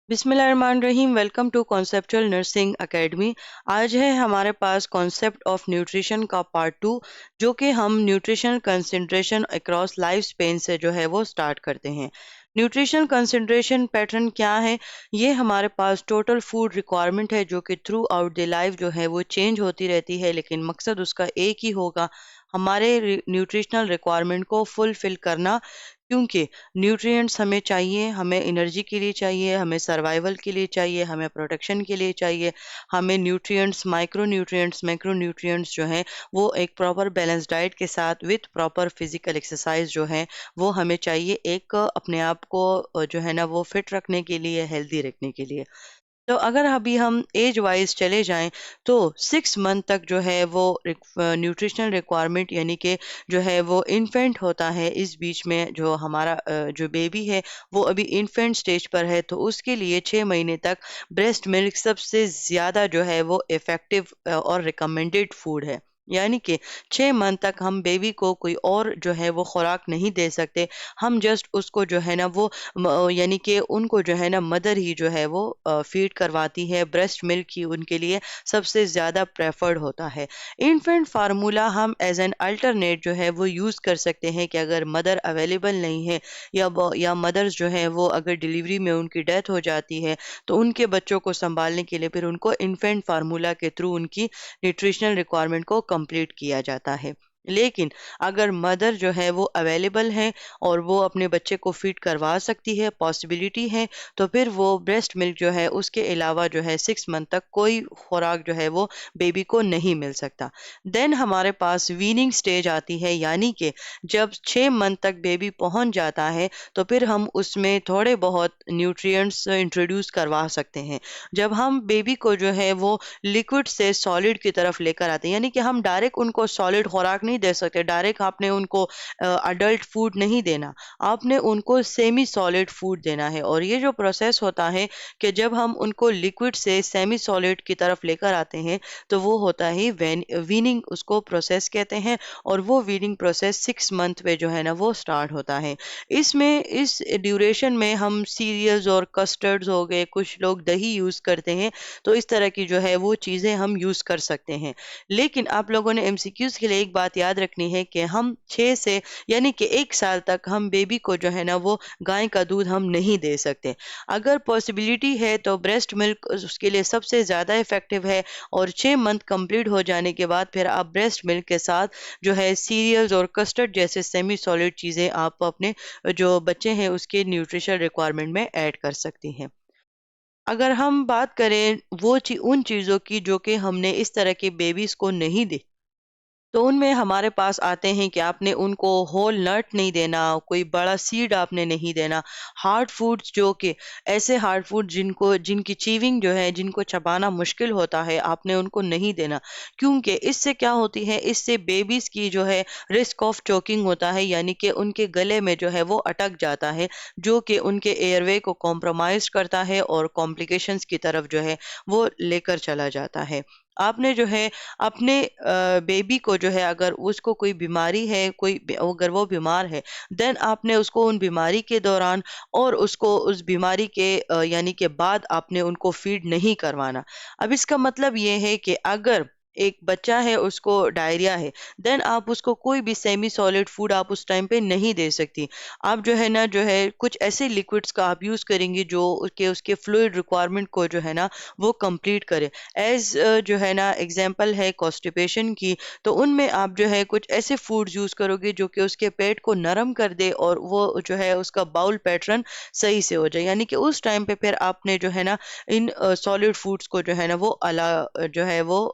बिस्मिल्लाहिर्रहमानिर्रहीम। Welcome to conceptual nursing academy. आज है हमारे पास कॉन्सेप्ट ऑफ न्यूट्रिशन का पार्ट 2, जो कि हम nutritional concentration across life span से जो है वो स्टार्ट करते हैं। न्यूट्रिशनल कंसंट्रेशन पैटर्न क्या है? ये हमारे पास टोटल फूड रिक्वायरमेंट है जो कि थ्रू आउट द लाइफ जो है वो चेंज होती रहती है, लेकिन मकसद उसका एक ही होगा, हमारे न्यूट्रिशनल रिक्वायरमेंट को फुलफिल करना। क्योंकि न्यूट्रिएंट्स हमें चाहिए, हमें एनर्जी के लिए चाहिए, हमें सर्वाइवल के लिए चाहिए, हमें प्रोटेक्शन के लिए चाहिए। हमें nutrients, micro nutrients, macro nutrients जो हैं वो एक प्रॉपर बैलेंस डाइट के साथ विथ प्रॉपर फिजिकल एक्सरसाइज जो है वो हमें चाहिए, एक अपने आप को जो है ना वो फिट रखने के लिए, हेल्दी रखने के लिए। तो अगर अभी हम एज वाइज चले जाएं तो 6 मंथ तक जो है वो न्यूट्रिशनल रिक्वायरमेंट, यानी कि जो है वो इन्फेंट होता है, इस बीच में जो हमारा जो बेबी है वो अभी इन्फेंट स्टेज पर है, तो उसके लिए 6 महीने तक ब्रेस्ट मिल्क सबसे ज़्यादा जो है वो इफ़ेक्टिव और रिकमेंडेड फूड है। यानी कि 6 मंथ तक हम बेबी को कोई और जो है वो खुराक नहीं दे सकते। हम जस्ट उसको जो है ना वो यानी कि उनको जो है ना मदर ही जो है वो फीड करवाती है। ब्रेस्ट मिल्क ही उनके लिए सबसे ज़्यादा प्रेफर्ड होता है। इन्फेंट फार्मूला हम एज एन अल्टरनेट जो है वो यूज़ कर सकते हैं कि अगर मदर अवेलेबल नहीं है या मदर्स जो है वो अगर डिलीवरी में उनकी डेथ हो जाती है, तो उनके बच्चों को संभालने के लिए फिर उनको इन्फेंट फार्मूला के थ्रू उनकी न्यूट्रिशनल रिक्वायरमेंट को कंप्लीट किया जाता है। लेकिन अगर मदर जो है वो अवेलेबल है और वो अपने बच्चे को फीड करवा सकती है, पॉसिबिलिटी है, तो फिर वो ब्रेस्ट मिल्क जो है उसके अलावा जो है 6 मंथ तक कोई खुराक जो है वो बेबी को नहीं मिल सकता। देन हमारे पास वीनिंग स्टेज आती है, यानी कि जब 6 मंथ तक बेबी पहुंच जाता है तो फिर हम उसमें थोड़े बहुत न्यूट्रिएंट्स इंट्रोड्यूस करवा सकते हैं। जब हम बेबी को जो है वो लिक्विड से सॉलिड की तरफ लेकर आते हैं, यानी कि हम डायरेक्ट उनको सॉलिड खुराक नहीं दे सकते, डायरेक्ट आपने उनको अडल्ट फूड नहीं देना, आपने उनको सेमी सॉलिड फूड देना है। और ये जो प्रोसेस होता है कि जब हम उनको लिक्विड से सेमी सॉलिड की तरफ लेकर आते हैं, तो वो होता है वीनिंग, उसको प्रोसेस कहते हैं। और वो वीनिंग प्रोसेस 6 मंथ में जो है ना वो स्टार्ट होता है। इसमें इस ड्यूरेशन में हम सीरियल्स और कस्टर्ड्स हो गए, कुछ लोग दही यूज़ करते हैं, तो इस तरह की जो है वो चीज़ें हम यूज़ कर सकते हैं। लेकिन आप लोगों ने एमसीक्यूज़ के लिए एक बात याद रखनी है कि हम 6 से यानी कि 1 साल तक हम बेबी को जो है ना वो गाय का दूध हम नहीं दे सकते। अगर पॉसिबिलिटी है तो ब्रेस्ट मिल्क उसके लिए सबसे ज़्यादा इफ़ेक्टिव है। और 6 मंथ कंप्लीट हो जाने के बाद फिर आप ब्रेस्ट मिल्क के साथ जो है सीरियल्स और कस्टर्ड जैसे सेमी सॉलिड चीज़ें आप अपने जो बच्चे हैं उसके न्यूट्रिशन रिक्वायरमेंट में ऐड कर सकती हैं। अगर हम बात करें उन चीज़ों की जो कि हमने इस तरह के बेबीज़ को नहीं दी, तो उनमें हमारे पास आते हैं कि आपने उनको होल नट नहीं देना, कोई बड़ा सीड आपने नहीं देना। हार्ड फूड्स जो कि ऐसे हार्ड फूड जिनकी चीविंग जो है, जिनको चबाना मुश्किल होता है, आपने उनको नहीं देना। क्योंकि इससे क्या होती है, इससे बेबीज़ की जो है रिस्क ऑफ चोकिंग होता है, यानी कि उनके गले में जो है वो अटक जाता है, जो कि उनके एयरवे को कॉम्प्रोमाइज़ करता है और कॉम्प्लिकेशंस की तरफ जो है वो लेकर चला जाता है। आपने जो है अपने बेबी को जो है अगर उसको कोई बीमारी है, अगर वो बीमार है, देन आपने उसको उन बीमारी के दौरान और उसको उस बीमारी के यानी के बाद आपने उनको फीड नहीं करवाना। अब इसका मतलब ये है कि अगर एक बच्चा है उसको डायरिया है, देन आप उसको कोई भी सेमी सॉलिड फूड आप उस टाइम पे नहीं दे सकती। आप जो है ना जो है कुछ ऐसे लिक्विड्स का आप यूज़ करेंगी जो उसके फ्लूइड रिक्वायरमेंट को जो है ना वो कंप्लीट करे। जो है ना एग्जाम्पल है कॉन्स्टिपेशन की, तो उनमें आप जो है कुछ ऐसे फूड्स यूज़ करोगे जो कि उसके पेट को नरम कर दे और वो जो है उसका बाउल पैटर्न सही से हो जाए। यानी कि उस टाइम पे फिर आपने जो है ना इन सॉलिड फूड्स को जो है ना वो जो है वो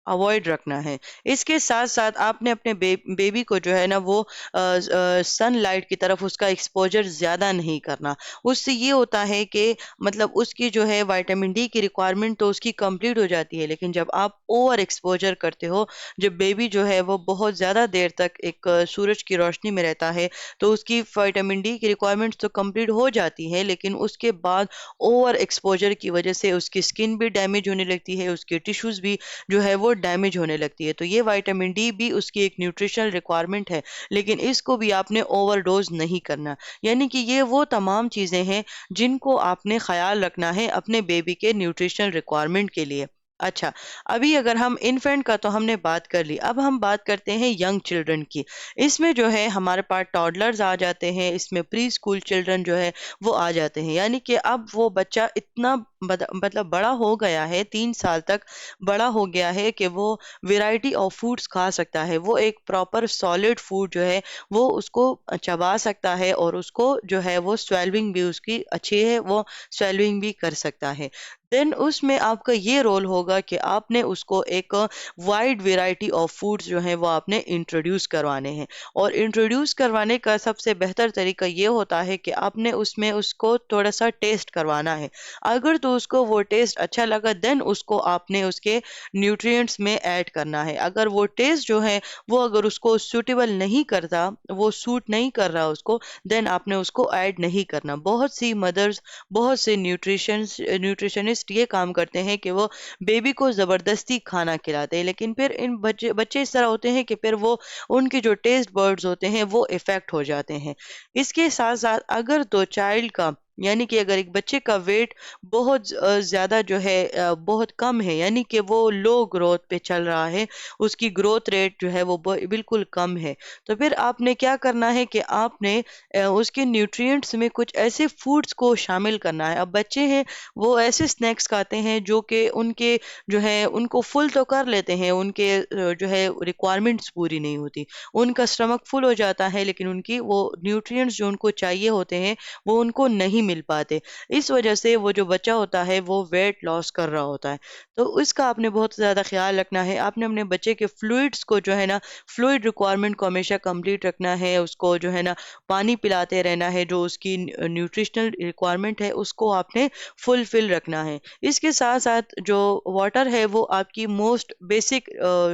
अवॉइड रखना है। इसके साथ-साथ आपने अपने बेबी को जो है ना वो सनलाइट की तरफ उसका एक्सपोज़र ज़्यादा नहीं करना। उससे ये होता है कि मतलब उसकी जो है विटामिन डी की रिक्वायरमेंट तो उसकी कंप्लीट हो जाती है, लेकिन जब आप ओवर एक्सपोज़र करते हो, जब बेबी जो है वो बहुत ज़्यादा देर तक एक सूरज की रोशनी में रहता है, तो उसकी विटामिन डी की रिक्वायरमेंट्स तो कंप्लीट हो जाती है, लेकिन उसके बाद ओवर एक्सपोज़र की वज़ह से उसकी स्किन भी डैमेज होने लगती है, उसके टिश्यूज़ भी जो है वो वो डैमेज होने लगती है। तो ये विटामिन डी भी उसकी एक न्यूट्रिशनल रिक्वायरमेंट है, लेकिन इसको भी आपने ओवरडोज नहीं करना। यानी कि ये वो तमाम चीज़ें हैं जिनको आपने ख्याल रखना है अपने बेबी के न्यूट्रिशनल रिक्वायरमेंट के लिए। अच्छा, अभी अगर हम इन्फेंट का तो हमने बात कर ली, अब हम बात करते हैं यंग चिल्ड्रन की। इसमें जो है हमारे पास टॉडलर्स आ जाते हैं, इसमें प्री स्कूल चिल्ड्रन जो है वो आ जाते हैं। यानी कि अब वो बच्चा इतना मतलब बड़ा हो गया है, 3 साल तक बड़ा हो गया है कि वो वैरायटी ऑफ फूड्स खा सकता है। वो एक प्रॉपर सॉलिड फूड जो है वो उसको चबा सकता है, और उसको जो है वो स्वेलविंग भी उसकी अच्छी है, वो स्वेलविंग भी कर सकता है। देन उसमें आपका ये रोल होगा कि आपने उसको एक वाइड वैरायटी ऑफ फूड्स जो हैं वो आपने इंट्रोड्यूस करवाने हैं। और इंट्रोड्यूस करवाने का सबसे बेहतर तरीका ये होता है कि आपने उसमें उसको थोड़ा सा टेस्ट करवाना है। अगर तो उसको वो टेस्ट अच्छा लगा, देन उसको आपने उसके न्यूट्रिएंट्स में ऐड करना है। अगर वो टेस्ट जो है वो अगर उसको सूटेबल नहीं करता, वो सूट नहीं कर रहा उसको, देन आपने उसको ऐड नहीं करना। बहुत सी मदर्स, बहुत से न्यूट्रिशनिस्ट ये काम करते हैं कि वो बेबी को जबरदस्ती खाना खिलाते हैं, लेकिन फिर इन बच्चे बच्चे इस तरह होते हैं कि फिर वो उनके जो टेस्ट बर्ड्स होते हैं वो इफेक्ट हो जाते हैं। इसके साथ साथ अगर तो चाइल्ड का, यानी कि अगर एक बच्चे का वेट बहुत ज्यादा जो है बहुत कम है, यानी कि वो लो ग्रोथ पे चल रहा है, उसकी ग्रोथ रेट जो है वो बिल्कुल कम है, तो फिर आपने क्या करना है कि आपने उसके न्यूट्रिएंट्स में कुछ ऐसे फूड्स को शामिल करना है। अब बच्चे हैं, वो ऐसे स्नैक्स खाते हैं जो कि उनके जो है उनको फुल तो कर लेते हैं, उनके जो है रिक्वायरमेंट्स पूरी नहीं होती, उनका स्टमक फुल हो जाता है, लेकिन उनकी वो न्यूट्रिएंट्स जो उनको चाहिए होते हैं वो उनको नहीं मिल पाते। इस वजह से वो जो बच्चा होता है वो वेट लॉस कर रहा होता है। तो इसका आपने बहुत ज़्यादा ख्याल रखना है। आपने अपने बच्चे के फ्लूइड्स को जो है ना, फ्लूइड रिक्वायरमेंट को हमेशा कंप्लीट रखना है, उसको जो है ना पानी पिलाते रहना है, जो उसकी न्यूट्रिशनल रिक्वायरमेंट है उसको आपने फुलफिल रखना है। इसके साथ साथ जो वाटर है वो आपकी मोस्ट बेसिक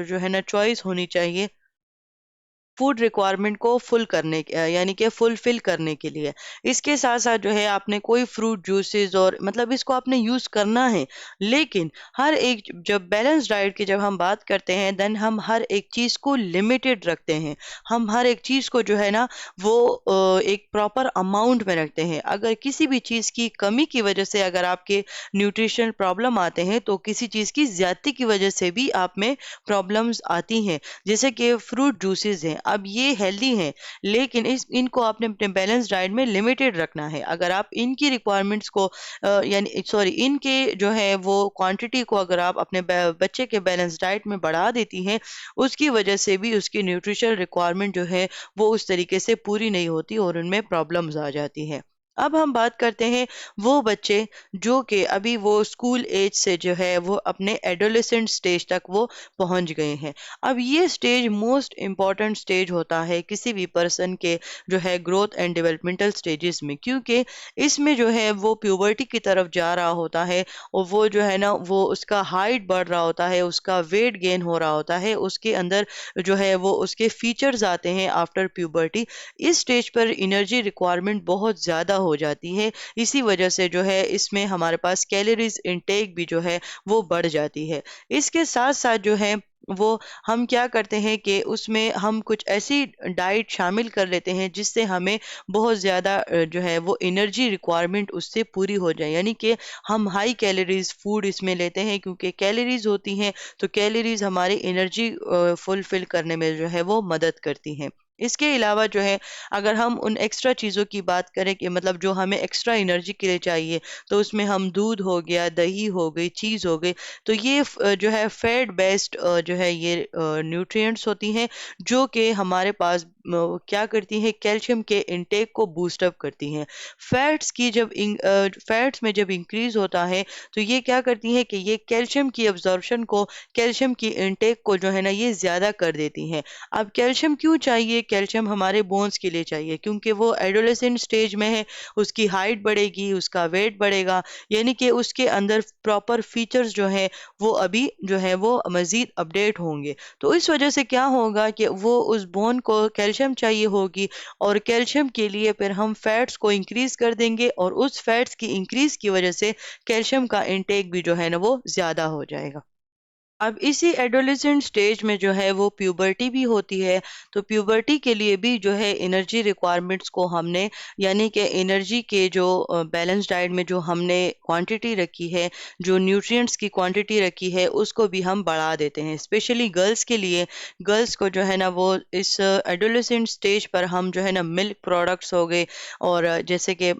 जो है ना चॉइस होनी चाहिए फूड रिक्वायरमेंट को यानी कि फुलफिल करने के लिए। इसके साथ साथ जो है आपने कोई फ्रूट जूसेस और मतलब इसको आपने यूज करना है, लेकिन हर एक जब बैलेंस डाइट की जब हम बात करते हैं, देन हम हर एक चीज को लिमिटेड रखते हैं। हम हर एक चीज को जो है ना वो एक प्रॉपर अमाउंट में रखते हैं। अगर किसी भी चीज की कमी की वजह से अगर आपके न्यूट्रिशनल प्रॉब्लम आते हैं, तो किसी चीज की ज्यादती की वजह से भी आप में प्रॉब्लम्स आती हैं। जैसे कि फ्रूट जूसेस हैं, अब ये हेल्दी हैं, लेकिन इनको आपने अपने बैलेंस डाइट में लिमिटेड रखना है। अगर आप इनकी रिक्वायरमेंट्स को यानी सॉरी इनके जो है वो क्वांटिटी को अगर आप अपने बच्चे के बैलेंस डाइट में बढ़ा देती हैं, उसकी वजह से भी उसकी न्यूट्रिशनल रिक्वायरमेंट जो है वो उस तरीके से पूरी नहीं होती और उनमें प्रॉब्लम्स आ जाती हैं। अब हम बात करते हैं वो बच्चे जो कि अभी वो स्कूल एज से जो है वो अपने एडोलेसेंट स्टेज तक वो पहुंच गए हैं। अब ये स्टेज मोस्ट इम्पॉर्टेंट स्टेज होता है किसी भी पर्सन के जो है ग्रोथ एंड डेवलपमेंटल स्टेजेस में, क्योंकि इसमें जो है वो प्यूबर्टी की तरफ जा रहा होता है, और वो जो है ना वो उसका हाइट बढ़ रहा होता है, उसका वेट गेन हो रहा होता है, उसके अंदर जो है वो उसके फीचर्स आते हैं आफ्टर प्यूबर्टी। इस स्टेज पर एनर्जी रिक्वायरमेंट बहुत ज़्यादा हो जाती है। इसी वजह से जो है इसमें हमारे पास कैलोरीज इनटेक भी जो है वो बढ़ जाती है। इसके साथ साथ जो है वो हम क्या करते हैं कि उसमें हम कुछ ऐसी डाइट शामिल कर लेते हैं जिससे हमें बहुत ज़्यादा जो है वो एनर्जी रिक्वायरमेंट उससे पूरी हो जाए। यानी कि हम हाई कैलोरीज फूड इसमें लेते हैं, क्योंकि कैलोरीज होती हैं तो कैलोरीज हमारी एनर्जी फुलफिल करने में जो है वो मदद करती हैं। इसके अलावा जो है अगर हम उन एक्स्ट्रा चीज़ों की बात करें कि मतलब जो हमें एक्स्ट्रा एनर्जी के लिए चाहिए, तो उसमें हम दूध हो गया, दही हो गई, चीज़ हो गई, तो ये जो है फैट बेस्ड जो है ये न्यूट्रिएंट्स होती हैं जो कि हमारे पास क्या करती हैं, कैल्शियम के इनटेक को बूस्ट अप करती हैं। फैट्स में जब इंक्रीज होता है तो ये क्या करती हैं कि ये कैल्शियम की अब्जॉर्प्शन को, कैल्शियम की इनटेक को जो है ना ये ज़्यादा कर देती हैं। अब कैल्शियम क्यों चाहिए? कैल्शियम हमारे बोन्स के लिए चाहिए, क्योंकि वो एडोलेसेंट स्टेज में है, उसकी हाइट बढ़ेगी, उसका वेट बढ़ेगा, यानी कि उसके अंदर प्रॉपर फीचर्स जो है वो अभी जो है वो मजीद अपडेट होंगे। तो इस वजह से क्या होगा कि वो उस बोन को कैल्शियम चाहिए होगी, और कैल्शियम के लिए फिर हम फैट्स को इंक्रीज कर देंगे, और उस फैट्स की इंक्रीज की वजह से कैल्शियम का इंटेक भी जो है ना वो ज्यादा हो जाएगा। अब इसी एडोलेसेंट स्टेज में जो है वो प्यूबर्टी भी होती है। तो प्यूबर्टी के लिए भी जो है एनर्जी रिक्वायरमेंट्स को हमने, यानी कि एनर्जी के जो बैलेंस डाइट में जो हमने क्वांटिटी रखी है, जो न्यूट्रिएंट्स की क्वांटिटी रखी है, उसको भी हम बढ़ा देते हैं। स्पेशली गर्ल्स के लिए, गर्ल्स को जो है ना वो इस एडोलेसेंट स्टेज पर हम जो है ना मिल्क प्रोडक्ट्स हो गए, और जैसे कि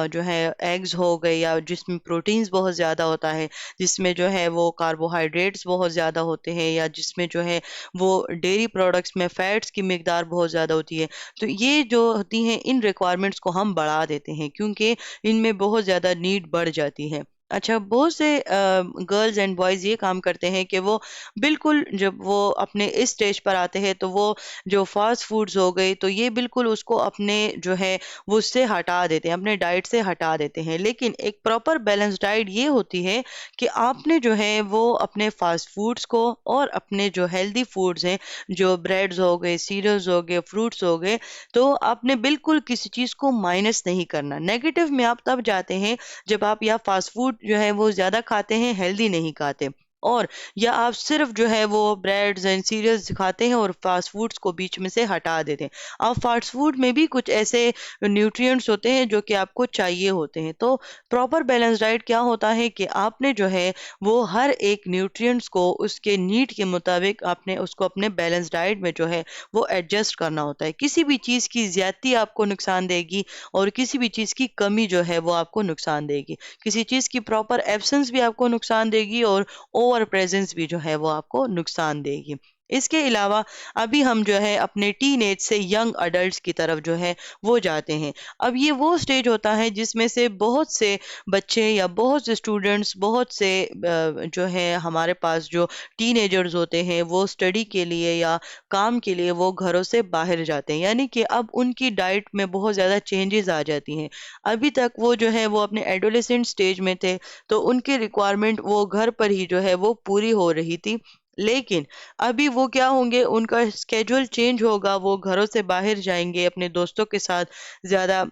जो है एग्स हो गए, या जिसमें प्रोटीन्स बहुत ज़्यादा होता है, जिसमें जो है वो कार्बोहाइड्रेट्स बहुत ज़्यादा होते हैं, या जिसमें जो है वो डेयरी प्रोडक्ट्स में फैट्स की मिकदार बहुत ज़्यादा होती है। तो ये जो होती हैं, इन रिक्वायरमेंट्स को हम बढ़ा देते हैं, क्योंकि इनमें बहुत ज़्यादा नीड बढ़ जाती है। अच्छा, बहुत से गर्ल्स एंड बॉयज़ ये काम करते हैं कि वो बिल्कुल जब वो अपने इस स्टेज पर आते हैं, तो वो जो फास्ट फूड्स हो गए, तो ये बिल्कुल उसको अपने जो है वो उससे हटा देते हैं, अपने डाइट से हटा देते हैं। लेकिन एक प्रॉपर बैलेंस डाइट ये होती है कि आपने जो है वो अपने फास्ट फूड्स को और अपने जो हेल्दी फूड्स हैं, जो ब्रेड्स हो गए, सीरियल्स हो गए, फ्रूट्स हो गए, तो आपने बिल्कुल किसी चीज़ को माइनस नहीं करना। नेगेटिव में आप तब जाते हैं जब आप या फास्ट फूड जो है वो ज़्यादा खाते हैं, हेल्दी नहीं खाते, और या आप सिर्फ जो है वो ब्रेड्स एंड सीरियल्स खाते हैं और फास्ट फूड्स को बीच में से हटा देते हैं। अब फास्ट फूड में भी कुछ ऐसे न्यूट्रिएंट्स होते हैं जो कि आपको चाहिए होते हैं। तो प्रॉपर बैलेंस डाइट क्या होता है कि आपने जो है वो हर एक न्यूट्रिएंट्स को उसके नीड के मुताबिक आपने उसको अपने बैलेंस डाइट में जो है वो एडजस्ट करना होता है। किसी भी चीज़ की ज़्यादती आपको नुकसान देगी, और किसी भी चीज़ की कमी जो है वो आपको नुकसान देगी। किसी चीज़ की प्रॉपर एब्सेंस भी आपको नुकसान देगी, और ओवर प्रेजेंस भी जो है वो आपको नुकसान देगी। इसके अलावा अभी हम जो है अपने टीन एज से यंग अडल्ट्स की तरफ जो है वो जाते हैं। अब ये वो स्टेज होता है जिसमें से बहुत से बच्चे या बहुत से स्टूडेंट्स, बहुत से जो है हमारे पास जो टीनेजर्स होते हैं, वो स्टडी के लिए या काम के लिए वो घरों से बाहर जाते हैं, यानी कि अब उनकी डाइट में बहुत ज़्यादा चेंजेस आ जाती हैं। अभी तक वो जो है वो अपने एडोलेसेंट स्टेज में थे, तो उनकी रिक्वायरमेंट वो घर पर ही जो है वो पूरी हो रही थी। लेकिन अभी वो क्या होंगे, उनका स्केड्यूल चेंज होगा, वो घरों से बाहर जाएंगे, अपने दोस्तों के साथ ज़्यादा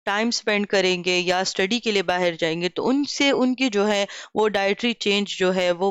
टाइम स्पेंड करेंगे या स्टडी के लिए बाहर जाएंगे, तो उनसे उनकी जो है वो डाइटरी चेंज जो है वो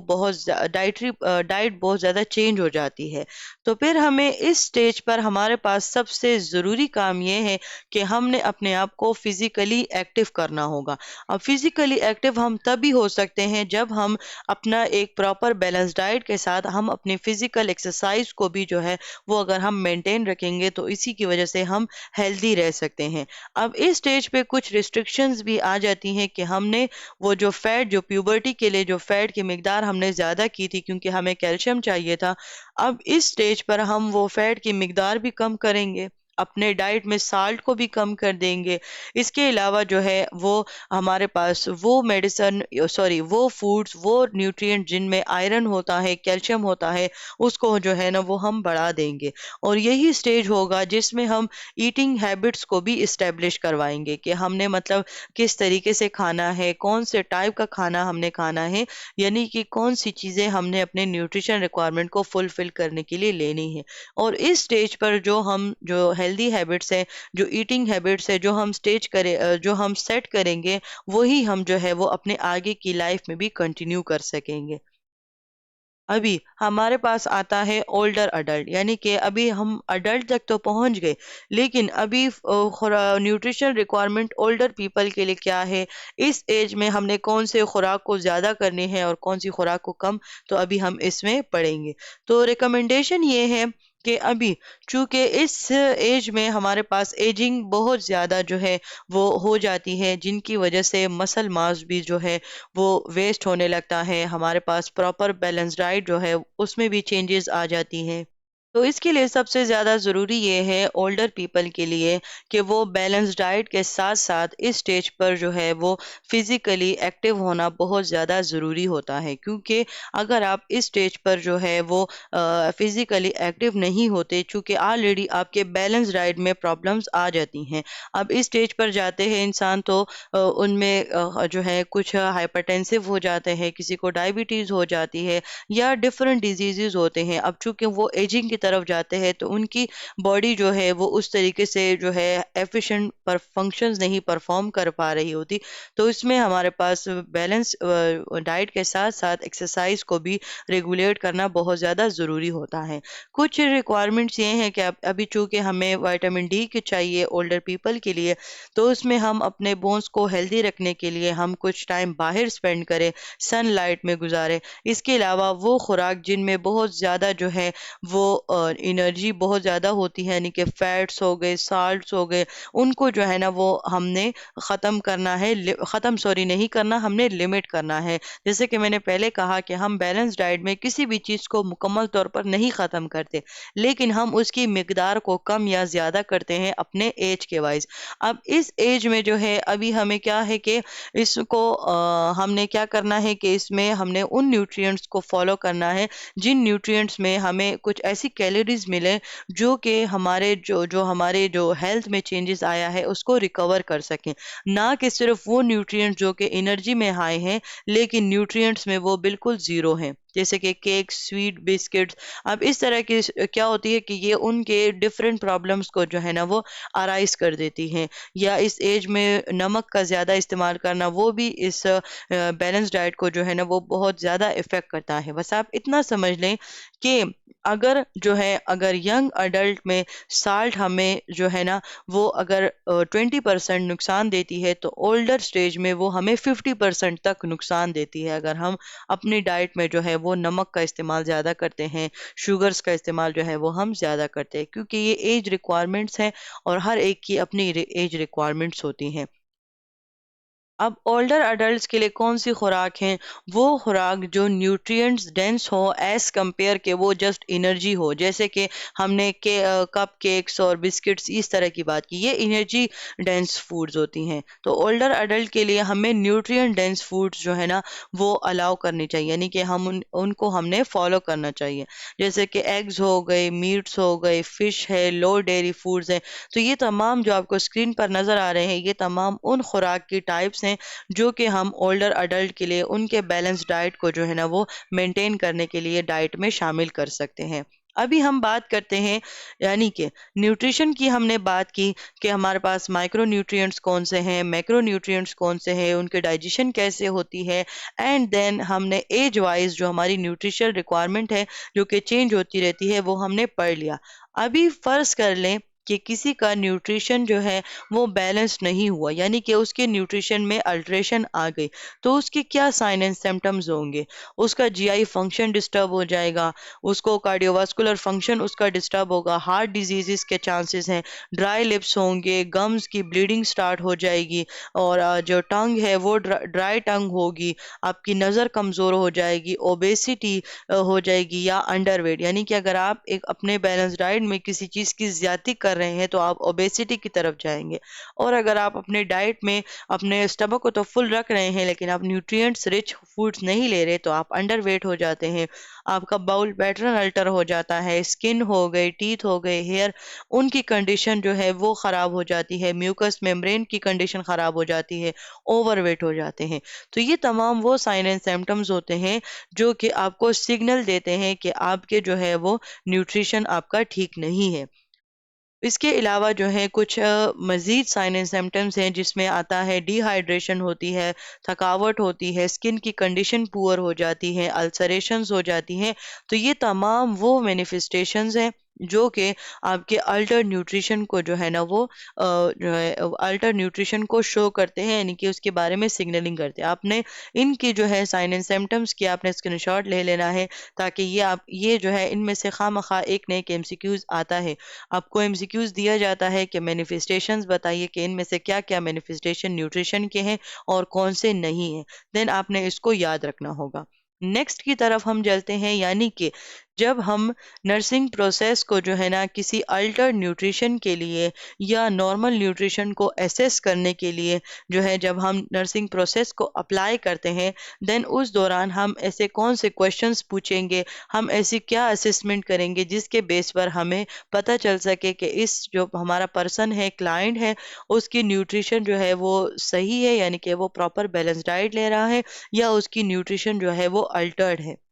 डाइटरी डाइट बहुत ज़्यादा चेंज हो जाती है। तो फिर हमें इस स्टेज पर हमारे पास सबसे ज़रूरी काम ये है कि हमने अपने आप को फिज़िकली एक्टिव करना होगा। अब फिज़िकली एक्टिव हम तभी हो सकते हैं जब हम अपना एक प्रॉपर बैलेंस डाइट के साथ हम अपनी फिज़िकल एक्सरसाइज को भी जो है वो अगर हम मेंटेन रखेंगे, तो इसी की वजह से हम हेल्दी रह सकते हैं। अब इस स्टेज पे कुछ रिस्ट्रिक्शंस भी आ जाती हैं कि हमने वो जो फैट, जो प्यूबर्टी के लिए जो फैट की मिकदार हमने ज़्यादा की थी, क्योंकि हमें कैल्शियम चाहिए था, अब इस स्टेज पर हम वो फैट की मिकदार भी कम करेंगे, अपने डाइट में साल्ट को भी कम कर देंगे। इसके अलावा जो है वो हमारे पास वो मेडिसन, सॉरी, वो फूड्स, वो न्यूट्रिएंट जिनमें आयरन होता है, कैल्शियम होता है, उसको जो है ना वो हम बढ़ा देंगे। और यही स्टेज होगा जिसमें हम ईटिंग हैबिट्स को भी इस्टेब्लिश करवाएंगे कि हमने मतलब किस तरीके से खाना है, कौन से टाइप का खाना हमने खाना है, यानी कि कौन सी चीज़ें हमने अपने न्यूट्रिशन रिक्वायरमेंट को फुलफिल करने के लिए लेनी है। और इस स्टेज पर जो हम जो हेल्दी हैबिट्स है, जो ईटिंग हैबिट्स है, जो हम सेट करेंगे, वही हम जो है वो अपने आगे की लाइफ में भी कंटिन्यू कर सकेंगे। अभी हमारे पास आता है ओल्डर अडल्ट, यानी कि अभी हम अडल्ट तक तो पहुंच गए, लेकिन अभी न्यूट्रिशन रिक्वायरमेंट ओल्डर पीपल के लिए क्या है, इस एज में हमने कौन से खुराक को ज़्यादा करनी है और कौन सी खुराक को कम, तो अभी हम इसमें पढ़ेंगे। तो रिकमेंडेशन ये है कि अभी चूंकि इस एज में हमारे पास एजिंग बहुत ज़्यादा जो है वो हो जाती है, जिनकी वजह से मसल मास भी जो है वो वेस्ट होने लगता है, हमारे पास प्रॉपर बैलेंस डाइट जो है उसमें भी चेंजेस आ जाती हैं। तो इसके लिए सबसे ज़्यादा ज़रूरी ये है ओल्डर पीपल के लिए कि वो बैलेंस डाइट के साथ साथ इस स्टेज पर जो है वो फिज़िकली एक्टिव होना बहुत ज़्यादा ज़रूरी होता है, क्योंकि अगर आप इस स्टेज पर जो है वो फिज़िकली एक्टिव नहीं होते, चूँकि ऑलरेडी आपके बैलेंस डाइट में प्रॉब्लम्स आ जाती हैं। अब इस स्टेज पर जाते हैं इंसान, तो उनमें जो है कुछ हाइपरटेंसिव हो जाते हैं, किसी को डायबिटीज़ हो जाती है, या डिफरेंट डिजीज़ेज़ होते हैं। अब चूँकि वो एजिंग की طرف جاتے ہیں تو ان کی باڈی جو ہے وہ اس طریقے سے جو ہے ایفیشینٹ پر فنکشنز نہیں پرفارم کر پا رہی ہوتی. تو اس میں ہمارے پاس بیلنس ڈائٹ کے ساتھ ساتھ ایکسرسائز کو بھی ریگولیٹ کرنا بہت زیادہ ضروری ہوتا ہے. کچھ ریکوائرمنٹس یہ ہیں کہ ابھی چونکہ ہمیں وائٹامن ڈی کی چاہیے اولڈر پیپل کے لیے، تو اس میں ہم اپنے بونس کو ہیلدی رکھنے کے لیے ہم کچھ ٹائم باہر اسپینڈ کریں، سن لائٹ میں گزاریں. اس کے علاوہ وہ خوراک جن میں بہت زیادہ جو ہے وہ انرجی بہت زیادہ ہوتی ہے، یعنی کہ فیٹس ہو گئے، سالٹس ہو گئے، ان کو جو ہے نا وہ ہم نے ختم کرنا ہے، نہیں کرنا، ہم نے لمٹ کرنا ہے. جیسے کہ میں نے پہلے کہا کہ ہم بیلنس ڈائٹ میں کسی بھی چیز کو مکمل طور پر نہیں ختم کرتے، لیکن ہم اس کی مقدار کو کم یا زیادہ کرتے ہیں اپنے ایج کے وائز. اب اس ایج میں جو ہے ابھی ہمیں کیا ہے کہ اس کو ہم نے کیا کرنا ہے کہ اس میں ہم نے ان نیوٹرینٹس کو فالو کرنا ہے جن نیوٹرینٹس میں ہمیں کچھ ایسی کیلوریز ملے جو کہ ہمارے جو ہیلتھ میں چینجز آیا ہے اس کو ریکور کر سکیں، نہ کہ صرف وہ نیوٹرینٹس جو کہ انرجی میں ہائی ہیں لیکن نیوٹرینٹس میں وہ بالکل زیرو ہیں، جیسے کہ کیک، سویٹ، بسکٹس. اب اس طرح کی کیا ہوتی ہے کہ یہ ان کے ڈفرینٹ پرابلمس کو جو ہے نا وہ آرائز کر دیتی ہیں، یا اس ایج میں نمک کا زیادہ استعمال کرنا وہ بھی اس بیلنس ڈائٹ کو جو ہے نا وہ بہت زیادہ افیکٹ کرتا ہے. بس آپ اتنا سمجھ لیں کہ اگر ینگ اڈلٹ میں سالٹ ہمیں جو ہے نا وہ اگر 20% نقصان دیتی ہے تو اولڈر سٹیج میں وہ ہمیں 50% تک نقصان دیتی ہے اگر ہم اپنی ڈائٹ میں جو ہے وہ نمک کا استعمال زیادہ کرتے ہیں، شوگرز کا استعمال جو ہے وہ ہم زیادہ کرتے ہیں، کیونکہ یہ ایج ریکوائرمنٹس ہیں اور ہر ایک کی اپنی ایج ریکوائرمنٹس ہوتی ہیں. اب اولڈر اڈلٹس کے لیے کون سی خوراک ہیں؟ وہ خوراک جو نیوٹرینٹس ڈینس ہو ایز کمپیئر کہ وہ جسٹ انرجی ہو، جیسے کہ ہم نے کپ کیکس اور بسکٹس اس طرح کی بات کی، یہ انرجی ڈینس فوڈز ہوتی ہیں. تو اولڈر اڈلٹ کے لیے ہمیں نیوٹرینٹ ڈینس فوڈز جو ہے نا وہ الاؤ کرنی چاہیے، یعنی کہ ان کو ہم نے فالو کرنا چاہیے، جیسے کہ ایگز ہو گئے، میٹس ہو گئے، فش ہے، لو ڈیری فوڈز ہیں. تو یہ تمام جو آپ کو اسکرین پر نظر آ رہے ہیں یہ تمام ان خوراک کی ٹائپس ہیں جو کہ ہم اولڈر اڈلٹ کے لیے ان کے بیلنس ڈائٹ کو جو ہے نا وہ مینٹین کرنے کے لیے ڈائٹ میں شامل کر سکتے ہیں. ابھی ہم بات کرتے ہیں یعنی کہ نیوٹریشن کی، ہم نے بات کی کہ ہمارے پاس مائکرو نیوٹرینٹس کون سے ہیں، میکرو نیوٹرینٹس کون سے ہیں، ان کے ڈائجیشن کیسے ہوتی ہے، اینڈ دین ہم نے ایج وائز جو ہماری نیوٹریشن ریکوائرمنٹ ہے جو کہ چینج ہوتی رہتی ہے وہ ہم نے پڑھ لیا. ابھی فرض کر لیں کہ کسی کا نیوٹریشن جو ہے وہ بیلنس نہیں ہوا، یعنی کہ اس کے نیوٹریشن میں الٹریشن آ گئی، تو اس کے کیا سائن اینڈ سمپٹمز ہوں گے؟ اس کا جی آئی فنکشن ڈسٹرب ہو جائے گا، اس کو کارڈیو واسکولر فنکشن اس کا ڈسٹرب ہوگا، ہارٹ ڈیزیزز کے چانسز ہیں، ڈرائی لپس ہوں گے، گمز کی بلیڈنگ سٹارٹ ہو جائے گی، اور جو ٹنگ ہے وہ ڈرائی ٹنگ ہوگی، آپ کی نظر کمزور ہو جائے گی، اوبیسٹی ہو جائے گی، یا انڈر ویٹ، یعنی کہ اگر آپ ایک اپنے بیلنس ڈائٹ میں کسی چیز کی زیادتی کر رہے ہیں تو آپ اوبیسٹی کی طرف جائیں گے، اور اگر آپ اپنے ڈائٹ میں اپنے اسٹمک کو تو فل رکھ رہے ہیں لیکن آپ نیوٹرینٹس رچ فوڈز نہیں لے رہے تو آپ انڈر ویٹ ہو جاتے ہیں، آپ کا باؤل پیٹرن الٹر ہو جاتا ہے، اسکن ہو گئے، ٹیتھ ہو گئے، ہیئر، ان کی کنڈیشن جو ہے وہ خراب ہو جاتی ہے، میوکس میمبرین کی کنڈیشن خراب ہو جاتی ہے، اوور ویٹ ہو جاتے ہیں. تو یہ تمام وہ سائن اینڈ سمپٹمز ہوتے ہیں جو کہ آپ کو سگنل دیتے ہیں کہ آپ کے جو ہے وہ نیوٹریشن آپ کا ٹھیک نہیں ہے. اس کے علاوہ جو ہے کچھ مزید سائن اینڈ سمپٹمز ہیں جس میں آتا ہے ڈی ہائیڈریشن ہوتی ہے، تھکاوٹ ہوتی ہے، اسکن کی کنڈیشن پور ہو جاتی ہے، السریشنز ہو جاتی ہیں. تو یہ تمام وہ مینیفیسٹیشنز ہیں جو کہ آپ کے الٹر نیوٹریشن کو جو ہے نا وہ جو ہے الٹر نیوٹریشن کو شو کرتے ہیں، یعنی کہ اس کے بارے میں سگنلنگ کرتے ہیں. آپ نے ان کی جو ہے سائن اینڈ سمپٹمز کی آپ نے اسکرین شاٹ لے لینا ہے تاکہ یہ جو ہے ان میں سے خواہ مخواہ ایک نہ ایک ایم سی کیوز آتا ہے، آپ کو ایم سی کیوز دیا جاتا ہے کہ مینیفیسٹیشنز بتائیے کہ ان میں سے کیا کیا مینیفیسٹیشن نیوٹریشن کے ہیں اور کون سے نہیں ہیں، دین آپ نے اس کو یاد رکھنا ہوگا. نیکسٹ کی طرف ہم چلتے ہیں، یعنی کہ جب ہم نرسنگ پروسیس کو جو ہے نا کسی الٹر نیوٹریشن کے لیے یا نارمل نیوٹریشن کو ایسیس کرنے کے لیے جو ہے جب ہم نرسنگ پروسیس کو اپلائی کرتے ہیں، دین اس دوران ہم ایسے کون سے کوشچنز پوچھیں گے، ہم ایسی کیا اسسمنٹ کریں گے جس کے بیس پر ہمیں پتہ چل سکے کہ اس جو ہمارا پرسن ہے، کلائنٹ ہے، اس کی نیوٹریشن جو ہے وہ صحیح ہے، یعنی کہ وہ پراپر بیلنس ڈائٹ لے رہا ہے، یا اس کی نیوٹریشن جو ہے وہ الٹرڈ ہے.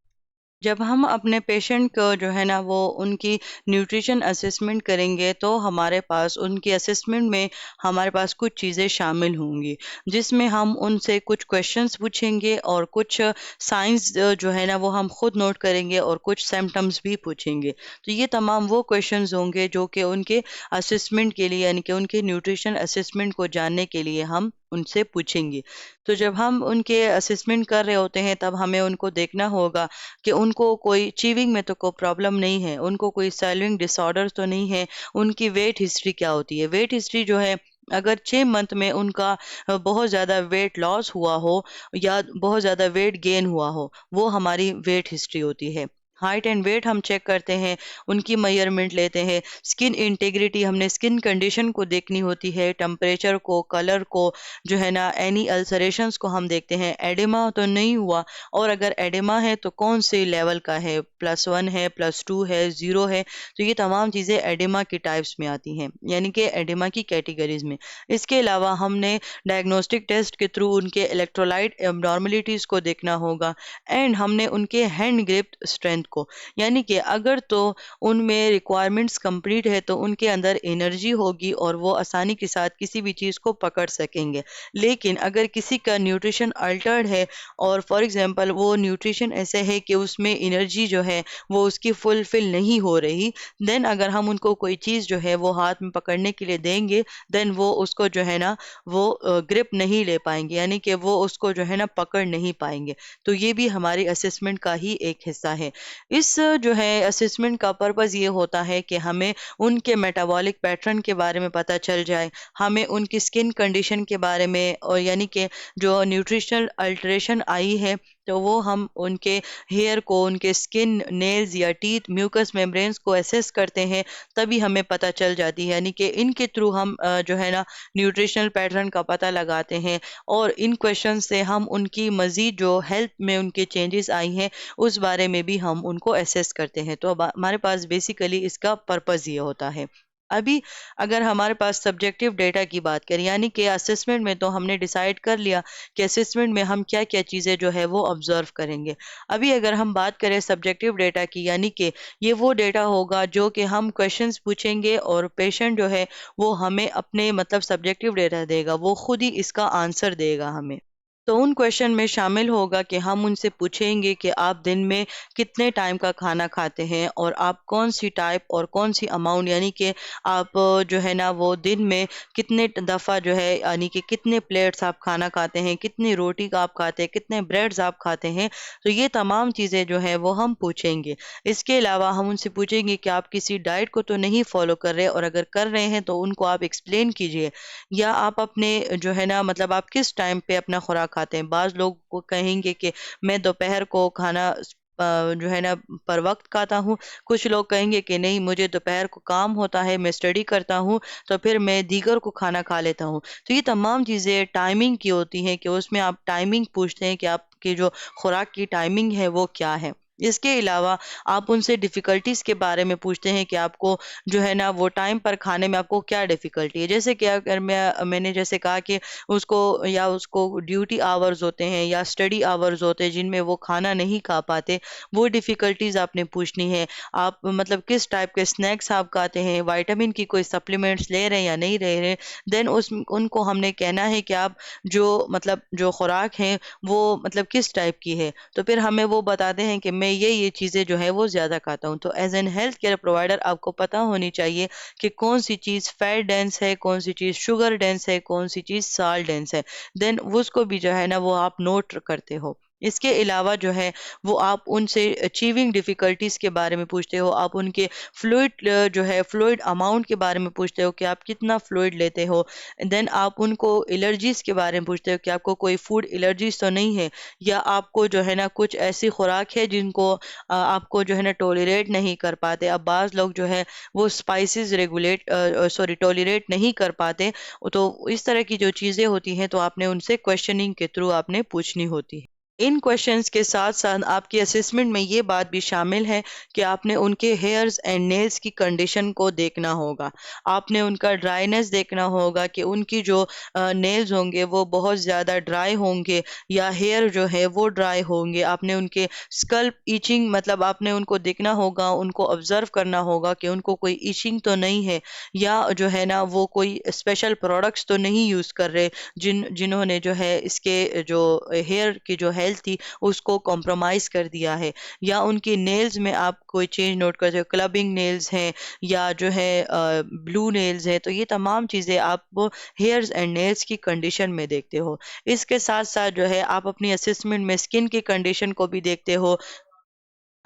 जब हम अपने पेशेंट को जो है ना वो उनकी न्यूट्रिशन असेसमेंट करेंगे तो हमारे पास उनकी असेसमेंट में हमारे पास कुछ चीज़ें शामिल होंगी, जिसमें हम उनसे कुछ क्वेश्चंस पूछेंगे और कुछ साइंस जो है ना वो हम खुद नोट करेंगे और कुछ सिम्टम्स भी पूछेंगे। तो ये तमाम वो क्वेश्चंस होंगे जो कि उनके असेसमेंट के लिए यानी कि उनके न्यूट्रिशन असेसमेंट को जानने के लिए हम उनसे पूछेंगे। तो जब हम उनके असेसमेंट कर रहे होते हैं तब हमें उनको देखना होगा कि उनको कोई चीविंग में तो कोई प्रॉब्लम नहीं है, उनको कोई स्वेलिंग डिसऑर्डर तो नहीं है, उनकी वेट हिस्ट्री क्या होती है। वेट हिस्ट्री जो है, अगर 6 मंथ में उनका बहुत ज़्यादा वेट लॉस हुआ हो या बहुत ज़्यादा वेट गेन हुआ हो, वो हमारी वेट हिस्ट्री होती है। हाइट एंड वेट हम चेक करते हैं, उनकी मेजरमेंट लेते हैं। स्किन इंटेग्रिटी, हमने स्किन कंडीशन को देखनी होती है, टेम्परेचर को, कलर को, जो है ना एनी अल्सरेशंस को हम देखते हैं। एडिमा तो नहीं हुआ, और अगर एडिमा है तो कौन से लेवल का है, +1 है, +2 है, 0 है। तो ये तमाम चीज़ें एडिमा की टाइप्स में आती हैं, यानी कि एडिमा की कैटेगरीज में। इसके अलावा हमने डायग्नोस्टिक टेस्ट के थ्रू उनके इलेक्ट्रोलाइट एबनॉर्मलिटीज़ को देखना होगा, एंड हमने उनके हैंड ग्रिप स्ट्रेंथ को, यानी कि अगर तो उनमें रिक्वायरमेंट्स कंप्लीट है तो उनके अंदर एनर्जी होगी और वो आसानी के साथ किसी भी चीज़ को पकड़ सकेंगे। लेकिन अगर किसी का न्यूट्रिशन अल्टर्ड है और फॉर एग्जांपल वो न्यूट्रिशन ऐसे है कि उसमें एनर्जी जो है वो उसकी फुलफिल नहीं हो रही, देन अगर हम उनको कोई चीज़ जो है वो हाथ में पकड़ने के लिए देंगे, देन वो उसको जो है ना वो ग्रिप नहीं ले पाएंगे, यानी कि वो उसको जो है ना पकड़ नहीं पाएंगे। तो ये भी हमारी असेसमेंट का ही एक हिस्सा है। इस जो है असेसमेंट का पर्पस ये होता है कि हमें उनके मेटाबॉलिक पैटर्न के बारे में पता चल जाए, हमें उनकी स्किन कंडीशन के बारे में, और यानी कि जो न्यूट्रिशनल अल्टरेशन आई है तो वो हम उनके हेयर को, उनके स्किन, नेल्स या टीथ, म्यूकस मेम्ब्रेन्स को एसेस करते हैं, तभी हमें पता चल जाती है। यानी कि इनके थ्रू हम जो है ना न्यूट्रिशनल पैटर्न का पता लगाते हैं, और इन क्वेश्चन से हम उनकी मज़ीद जो हेल्थ में उनके चेंजेस आई हैं उस बारे में भी हम उनको असेस करते हैं। तो अब हमारे पास बेसिकली इसका पर्पस ये होता है। अभी अगर हमारे पास सब्जेक्टिव डेटा की बात करें, यानी कि असेसमेंट में तो हमने डिसाइड कर लिया कि असेसमेंट में हम क्या क्या चीज़ें जो है वो ऑब्जर्व करेंगे। अभी अगर हम बात करें सब्जेक्टिव डेटा की, यानी कि ये वो डेटा होगा जो कि हम क्वेश्चंस पूछेंगे और पेशेंट जो है वो हमें अपने मतलब सब्जेक्टिव डेटा देगा, वो खुद ही इसका आंसर देगा हमें। तो उन क्वेश्चन में शामिल होगा कि हम उनसे पूछेंगे कि आप दिन में कितने टाइम का खाना खाते हैं, और आप कौन सी टाइप और कौन सी अमाउंट, यानी कि आप जो है ना वो दिन में कितने दफ़ा जो है, यानी कि कितने प्लेट्स आप खाना खाते हैं, कितनी रोटी का आप खाते हैं, कितने ब्रेड्स आप खाते हैं। तो ये तमाम चीज़ें जो है वो हम पूछेंगे। इसके अलावा हम उनसे पूछेंगे कि आप किसी डाइट को तो नहीं फॉलो कर रहे, और अगर कर रहे हैं तो उनको आप एक्सप्लेन कीजिए, या आप अपने जो है ना मतलब आप किस टाइम पे अपना खुराक खाते हैं। बाज़ लोग को कहेंगे कि मैं दोपहर को खाना जो है ना पर वक्त खाता हूँ। कुछ लोग कहेंगे कि नहीं, मुझे दोपहर को काम होता है, मैं स्टडी करता हूँ, तो फिर मैं दीगर को खाना खा लेता हूँ। तो ये तमाम चीज़ें टाइमिंग की होती हैं कि उसमें आप टाइमिंग पूछते हैं कि आपकी जो खुराक की टाइमिंग है वो क्या है। इसके अलावा आप उनसे डिफ़िकल्टीज़ के बारे में पूछते हैं कि आपको जो है ना वो टाइम पर खाने में आपको क्या डिफ़िकल्टी है। जैसे कि अगर मैंने जैसे कहा कि उसको ड्यूटी आवर्स होते हैं या स्टडी आवर्स होते हैं जिनमें वो खाना नहीं खा पाते, वो डिफ़िकल्टीज़ आपने पूछनी है। आप मतलब किस टाइप के स्नैक्स आप खाते हैं, विटामिन की कोई सप्लीमेंट्स ले रहे हैं या नहीं ले रहे। देन उस उनको हमने कहना है कि आप जो मतलब जो खुराक है वो मतलब किस टाइप की है। तो फिर हमें वो बताते हैं कि मैं ये चीज़ें जो है वो ज़्यादा खाता हूँ। तो as an health care provider आपको पता होनी चाहिए कि कौन सी चीज़ फैट डेंस है, कौन सी चीज़ शुगर डेंस है, कौन सी चीज़ साल्ट डेंस है। देन उसको भी जो है ना वो आप नोट करते हो। इसके अलावा जो है वो आप उनसे अचीविंग डिफ़िकल्टीज़ के बारे में पूछते हो, आप उनके फ्लूइड जो है फ्लूइड अमाउंट के बारे में पूछते हो कि आप कितना फ्लूइड लेते हो। देन आप उनको एलर्जीज़ के बारे में पूछते हो कि आपको कोई फूड एलर्जीज़ तो नहीं है, या आपको जो है ना कुछ ऐसी खुराक है जिनको आपको जो है ना टॉलरेट नहीं कर पाते। अब बाज़ लोग जो है वो स्पाइसेस टॉलरेट नहीं कर पाते। तो इस तरह की जो चीज़ें होती हैं तो आपने उनसे क्वेश्चनिंग के थ्रू आपने पूछनी होती है। ان کوشچنس کے ساتھ ساتھ آپ کی اسسمنٹ میں یہ بات بھی شامل ہے کہ آپ نے ان کے ہیئرز اینڈ نیلز کی کنڈیشن کو دیکھنا ہوگا. آپ نے ان کا ڈرائینس دیکھنا ہوگا کہ ان کی جو نیلز ہوں گے وہ بہت زیادہ ڈرائی ہوں گے یا ہیئر جو ہے وہ ڈرائی ہوں گے. آپ نے ان کے اسکلپ ایچنگ مطلب آپ نے ان کو دیکھنا ہوگا، ان کو آبزرو کرنا ہوگا کہ ان کو کوئی ایچنگ تو نہیں ہے یا جو ہے نا وہ کوئی اسپیشل پروڈکٹس تو نہیں یوز کر رہے جنہوں نے جو ہے اس کے جو ہیئر کی جو ہیلتھ تھی اس کو کمپرومائز کر دیا ہے. یا ان کی نیلز میں آپ کوئی چینج نوٹ کرتے ہو، کلبنگ نیلز ہیں یا جو ہے بلو نیلز ہیں، تو یہ تمام چیزیں آپ ہیئرز اینڈ نیلز کی کنڈیشن میں دیکھتے ہو. اس کے ساتھ ساتھ جو ہے آپ اپنی اسسمنٹ میں اسکن کی کنڈیشن کو بھی دیکھتے ہو.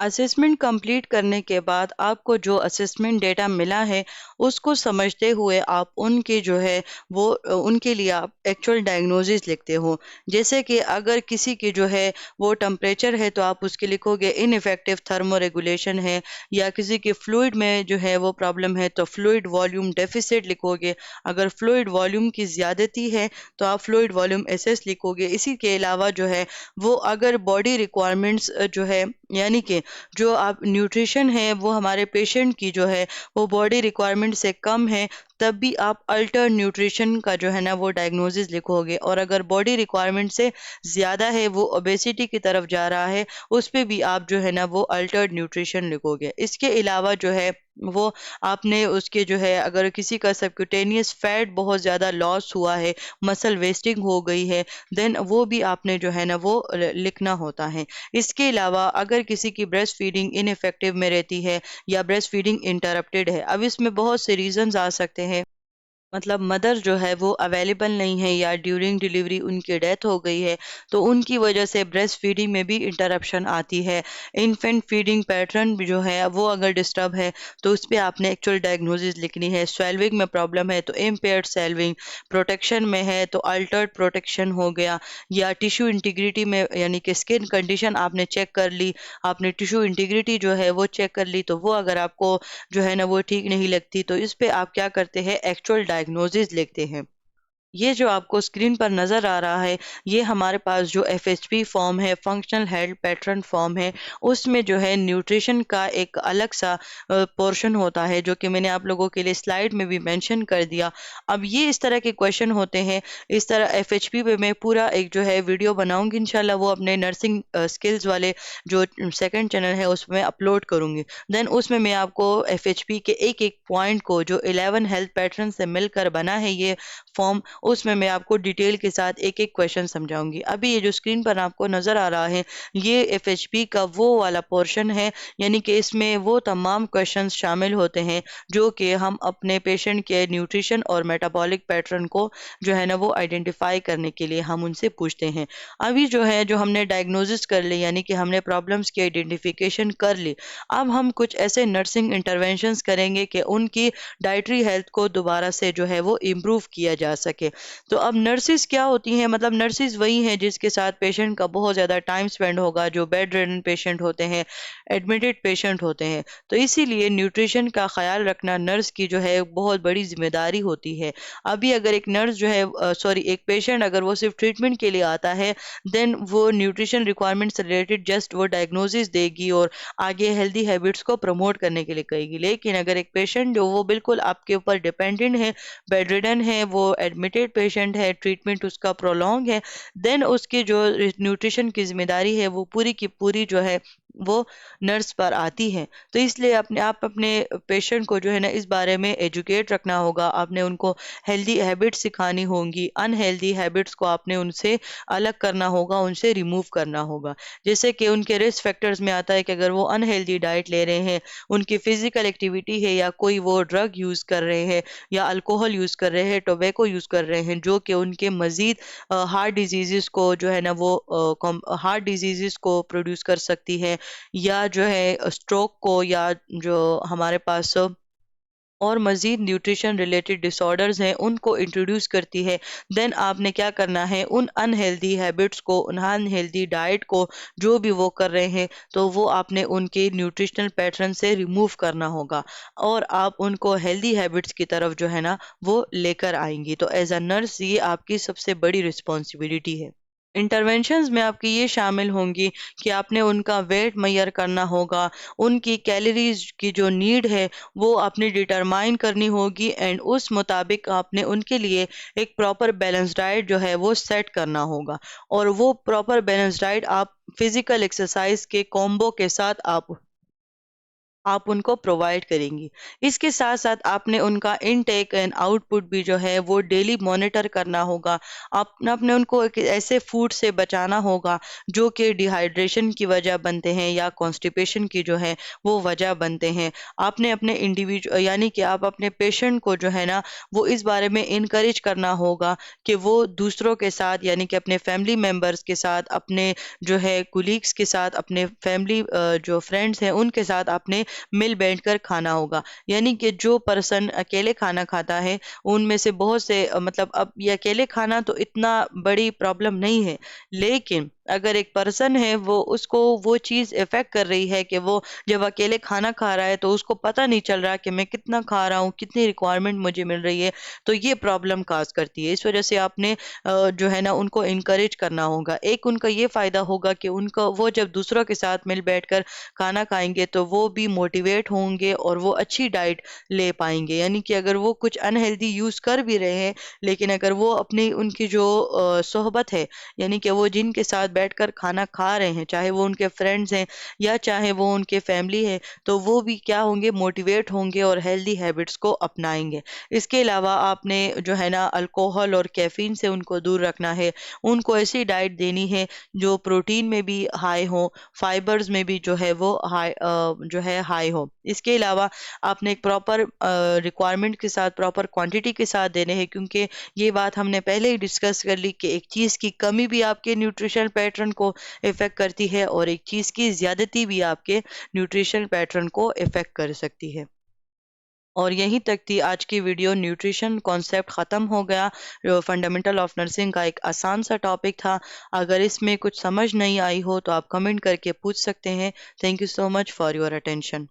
اسسمنٹ کمپلیٹ کرنے کے بعد آپ کو جو اسسمنٹ ڈیٹا ملا ہے اس کو سمجھتے ہوئے آپ ان کے جو ہے وہ ان کے لیے آپ ایکچوئل ڈائگنوزز لکھتے ہو. جیسے کہ اگر کسی کی جو ہے وہ ٹمپریچر ہے تو آپ اس کے لکھو گے ان افیکٹو تھرمو ریگولیشن ہے، یا کسی کی فلوئڈ میں جو ہے وہ پرابلم ہے تو فلوئڈ والیوم ڈیفیسٹ لکھو گے. اگر فلوئڈ والیوم کی زیادتی ہے تو آپ فلوئڈ والیوم ایسس لکھو گے. اسی کے علاوہ جو ہے وہ اگر باڈی ریکوائرمنٹس جو ہے یعنی کہ جو آپ نیوٹریشن ہے وہ ہمارے پیشنٹ کی جو ہے وہ باڈی ریکوائرمنٹ سے کم ہے تب بھی آپ الٹر نیوٹریشن کا جو ہے نا وہ ڈائگنوزز لکھو گے. اور اگر باڈی ریکوائرمنٹ سے زیادہ ہے، وہ اوبیسٹی کی طرف جا رہا ہے، اس پہ بھی آپ جو ہے نا وہ الٹرڈ نیوٹریشن لکھو گے. اس کے علاوہ جو ہے وہ آپ نے اس کے جو ہے اگر کسی کا سبکوٹینیس فیٹ بہت زیادہ لاس ہوا ہے، مسل ویسٹنگ ہو گئی ہے، دین وہ بھی آپ نے جو ہے نا وہ لکھنا ہوتا ہے. اس کے علاوہ اگر کسی کی بریسٹ فیڈنگ ان افیکٹو میں رہتی ہے یا بریسٹ فیڈنگ انٹرپٹیڈ ہے، اب اس میں بہت سے ریزنز آ سکتے ہیں. مطلب مدر جو ہے وہ اویلیبل نہیں ہے یا ڈیورنگ ڈیلیوری ان کی ڈیتھ ہو گئی ہے تو ان کی وجہ سے بریسٹ فیڈنگ میں بھی انٹرپشن آتی ہے. انفینٹ فیڈنگ پیٹرن جو ہے وہ اگر ڈسٹرب ہے تو اس پہ آپ نے ایکچوئل ڈائگنوزز لکھنی ہے. سویلونگ میں پرابلم ہے تو امپیئرڈ سیلونگ، پروٹیکشن میں ہے تو الٹرڈ پروٹیکشن ہو گیا، یا ٹیشو انٹیگریٹی میں یعنی کہ اسکن کنڈیشن آپ نے چیک کر لی، آپ نے ٹیشو انٹیگریٹی جو ہے وہ چیک کر لی تو وہ اگر آپ کو جو ہے نا وہ ٹھیک نہیں لگتی تو اس پہ آپ کیا کرتے ہیں ایکچوئل ڈائگنوزز لکھتے ہیں. یہ جو آپ کو اسکرین پر نظر آ رہا ہے یہ ہمارے پاس جو ایف ایچ پی فارم ہے، فنکشنل ہیلتھ پیٹرن فارم ہے، اس میں جو ہے نیوٹریشن کا ایک الگ سا پورشن ہوتا ہے جو کہ میں نے آپ لوگوں کے لیے سلائیڈ میں بھی مینشن کر دیا. اب یہ اس طرح کے کویشچن ہوتے ہیں. اس طرح ایف ایچ پی پہ میں پورا ایک جو ہے ویڈیو بناؤں گی انشاءاللہ، وہ اپنے نرسنگ سکلز والے جو سیکنڈ چینل ہے اس میں اپلوڈ کروں گی. دین اس میں آپ کو ایف ایچ پی کے ایک ایک پوائنٹ کو جو 11 ہیلتھ پیٹرن سے مل کر بنا ہے یہ فارم، اس میں آپ کو ڈیٹیل کے ساتھ ایک ایک کویشچن سمجھاؤں گی. ابھی یہ جو اسکرین پر آپ کو نظر آ رہا ہے یہ ایف ایچ پی کا وہ والا پورشن ہے، یعنی کہ اس میں وہ تمام کویشچنز شامل ہوتے ہیں جو کہ ہم اپنے پیشنٹ کے نیوٹریشن اور میٹابولک پیٹرن کو جو ہے نا وہ آئیڈینٹیفائی کرنے کے لیے ہم ان سے پوچھتے ہیں. ابھی جو ہے جو ہم نے ڈائگنوزس کر لی یعنی کہ ہم نے پرابلمس کی آئیڈینٹیفیکیشن کر لی، اب ہم کچھ ایسے نرسنگ انٹرونشنز کریں گے کہ ان کی ڈائٹری ہیلتھ کو دوبارہ سے جو ہے وہ امپروو کیا جا سکے. تو اب نرسز کیا ہوتی ہیں؟ مطلب نرسز وہی ہیں جس کے ساتھ پیشنٹ کا بہت زیادہ ٹائم سپینڈ ہوگا، جو بیڈ ریڈن پیشنٹ ہوتے ہیں، ایڈمیٹڈ پیشنٹ ہوتے ہیں. تو اسی لیے نیوٹریشن کا خیال رکھنا نرس کی جو ہے بہت بڑی ذمہ داری ہوتی ہے. ابھی اگر ایک نرس جو ہے ایک پیشنٹ اگر وہ صرف ٹریٹمنٹ کے لیے آتا ہے دین وہ نیوٹریشن ریکوائرمنٹ سے ریلیٹڈ جسٹ وہ ڈائگنوزز دے گی اور آگے ہیلدی ہیبٹس کو پروموٹ کرنے کے لیے کہے گی. لیکن اگر ایک پیشنٹ جو وہ بالکل آپ کے اوپر ڈیپینڈنٹ ہے، بیڈ ریڈن ہے، وہ ایڈمیٹڈ پیشنٹ ہے، ٹریٹمنٹ اس کا پرولونگ ہے، دین اس کی جو نیوٹریشن کی ذمہ داری ہے وہ پوری کی پوری جو ہے وہ نرس پر آتی ہے. تو اس لیے آپ اپنے پیشنٹ کو جو ہے نا اس بارے میں ایجوکیٹ رکھنا ہوگا. آپ نے ان کو ہیلدی ہیبٹس سکھانی ہوں گی، ان ہیلدی ہیبٹس کو آپ نے ان سے الگ کرنا ہوگا، ان سے ریموو کرنا ہوگا. جیسے کہ ان کے رسک فیکٹرز میں آتا ہے کہ اگر وہ ان ہیلدی ڈائٹ لے رہے ہیں، ان کی فزیکل ایکٹیویٹی ہے یا کوئی وہ ڈرگ یوز کر رہے ہیں یا الکوہل یوز کر رہے ہیں، ٹوبیکو یوز کر رہے ہیں، جو کہ ان کے مزید ہارٹ ڈیزیزز کو جو ہے نا وہ ہارٹ ڈیزیزز کو پروڈیوس کر سکتی ہے، یا جو ہے اسٹروک کو، یا جو ہمارے پاس اور مزید نیوٹریشن ریلیٹڈ ڈس آرڈرز ہیں ان کو انٹروڈیوس کرتی ہے. دین آپ نے کیا کرنا ہے ان انہیلدی ہیبٹس کو، ان انہیلدی ڈائٹ کو جو بھی وہ کر رہے ہیں تو وہ آپ نے ان کے نیوٹریشنل پیٹرن سے ریموو کرنا ہوگا اور آپ ان کو ہیلدی ہیبٹس کی طرف جو ہے نا وہ لے کر آئیں گی. تو ایز اے نرس یہ آپ کی سب سے بڑی رسپانسبلٹی ہے. इंटरवेंशंस में आपकी ये शामिल होंगी कि आपने उनका वेट मेजर करना होगा, उनकी कैलोरीज की जो नीड है वो आपने डिटरमाइन करनी होगी, एंड उस मुताबिक आपने उनके लिए एक प्रॉपर बैलेंस डाइट जो है वो सेट करना होगा। और वो प्रॉपर बैलेंस डाइट आप फिजिकल एक्सरसाइज के कॉम्बो के साथ आप उनको प्रोवाइड करेंगी। इसके साथ साथ आपने उनका इनटेक एंड आउटपुट भी जो है वो डेली मॉनिटर करना होगा। आपने उनको एक ऐसे फूड से बचाना होगा जो कि डिहाइड्रेशन की वजह बनते हैं या कॉन्स्टिपेशन की जो है वो वजह बनते हैं। आपने अपने इंडिविजुअल यानी कि आप अपने पेशेंट को जो है ना वो इस बारे में इनकरेज करना होगा कि वो दूसरों के साथ यानी कि अपने फैमिली मेम्बर्स के साथ, अपने जो है कुलीग्स के साथ, अपने फैमिली जो फ्रेंड्स हैं उनके साथ आपने मिल बैठकर खाना होगा। यानी कि जो पर्सन अकेले खाना खाता है उनमें से बहुत से मतलब अब ये अकेले खाना तो इतना बड़ी प्रॉब्लम नहीं है, लेकिन अगर एक पर्सन है वो उसको वो चीज़ इफेक्ट कर रही है कि वो जब अकेले खाना खा रहा है तो उसको पता नहीं चल रहा कि मैं कितना खा रहा हूँ, कितनी रिक्वायरमेंट मुझे मिल रही है, तो ये प्रॉब्लम काज करती है। इस वजह से आपने जो है ना उनको इनकरेज करना होगा। एक उनका ये फायदा होगा कि उनका वो जब दूसरों के साथ मिल बैठकर खाना खाएंगे तो वो भी मोटिवेट होंगे और वो अच्छी डाइट ले पाएंगे। यानी कि अगर वो कुछ अनहेल्दी यूज कर भी रहे हैं, लेकिन अगर वो अपनी उनकी जो सोहबत है यानी कि वो जिनके साथ बैठकर खाना खा रहे हैं, चाहे वो उनके फ्रेंड्स हैं या चाहे वो उनके फैमिली है, तो वो भी क्या होंगे, मोटिवेट होंगे और हेल्दी हैबिट्स को अपनाएंगे। इसके अलावा आपने जो है ना अल्कोहल और कैफीन से उनको दूर रखना है। उनको ऐसी डाइट देनी है जो प्रोटीन में भी हाई हो, फाइबर्स में भी जो है वो जो है हाई हो। इसके अलावा आपने एक प्रॉपर रिक्वायरमेंट के साथ, प्रॉपर क्वांटिटी के साथ देने हैं, क्योंकि ये बात हमने पहले ही डिस्कस कर ली कि एक चीज़ की कमी भी आपके न्यूट्रिशन पैटर्न को इफेक्ट करती है और एक चीज़ की ज्यादती भी आपके न्यूट्रिशन पैटर्न को इफेक्ट कर सकती है। और यहीं तक थी आज की वीडियो। न्यूट्रिशन कॉन्सेप्ट ख़त्म हो गया। जो फंडामेंटल ऑफ नर्सिंग का एक आसान सा टॉपिक था। अगर इसमें कुछ समझ नहीं आई हो तो आप कमेंट करके पूछ सकते हैं। Thank you so much for your attention.